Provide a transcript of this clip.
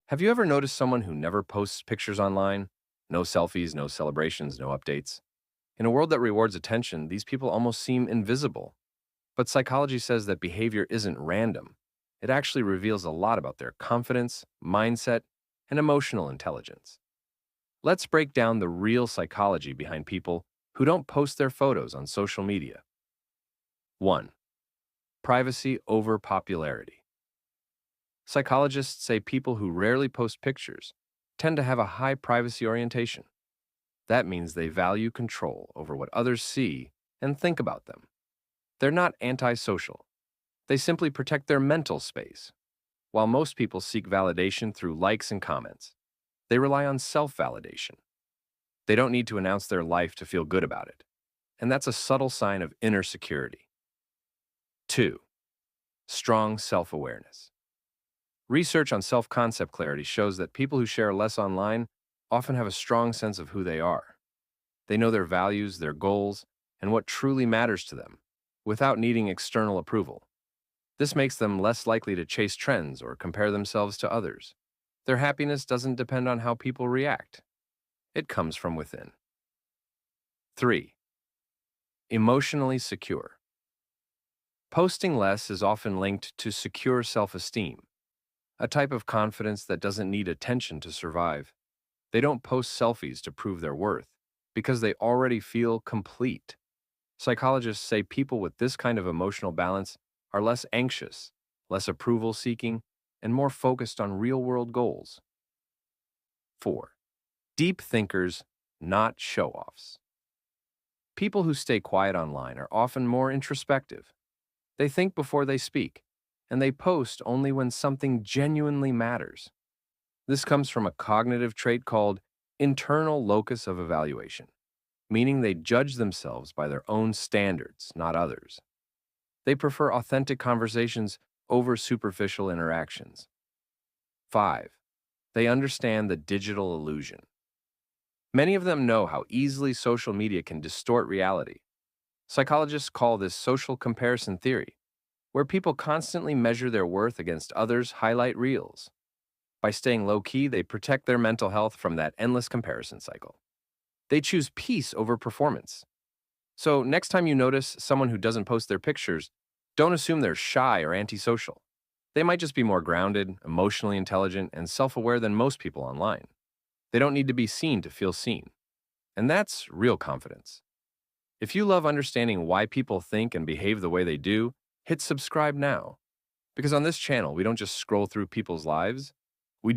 Have you ever noticed someone who never posts pictures online? No selfies, no celebrations, no updates. In a world that rewards attention, these people almost seem invisible. But psychology says that behavior isn't random. It actually reveals a lot about their confidence, mindset, and emotional intelligence. Let's break down the real psychology behind people who don't post their photos on social media. 1. Privacy over popularity. Psychologists say people who rarely post pictures tend to have a high privacy orientation. That means they value control over what others see and think about them. They're not antisocial. They simply protect their mental space. While most people seek validation through likes and comments, they rely on self validation. They don't need to announce their life to feel good about it. And that's a subtle sign of inner security. 2. Strong self awareness. Research on self concept clarity shows that people who share less online often have a strong sense of who they are. They know their values, their goals, and what truly matters to them without needing external approval. This makes them less likely to chase trends or compare themselves to others. Their happiness doesn't depend on how people react, it comes from within. 3. Emotionally secure. Posting less is often linked to secure self esteem, a type of confidence that doesn't need attention to survive. They don't post selfies to prove their worth because they already feel complete. Psychologists say people with this kind of emotional balance are less anxious, less approval seeking, and more focused on real world goals. 4. Deep thinkers, not show offs. People who stay quiet online are often more introspective. They think before they speak, and they post only when something genuinely matters. This comes from a cognitive trait called internal locus of evaluation, meaning they judge themselves by their own standards, not others. They prefer authentic conversations over superficial interactions. 5. They understand the digital illusion. Many of them know how easily social media can distort reality. Psychologists call this social comparison theory, where people constantly measure their worth against others' highlight reels. By staying low key, they protect their mental health from that endless comparison cycle. They choose peace over performance. So, next time you notice someone who doesn't post their pictures, don't assume they're shy or antisocial. They might just be more grounded, emotionally intelligent, and self aware than most people online. They don't need to be seen to feel seen. And that's real confidence. If you love understanding why people think and behave the way they do, hit subscribe now. Because on this channel, we don't just scroll through people's lives, we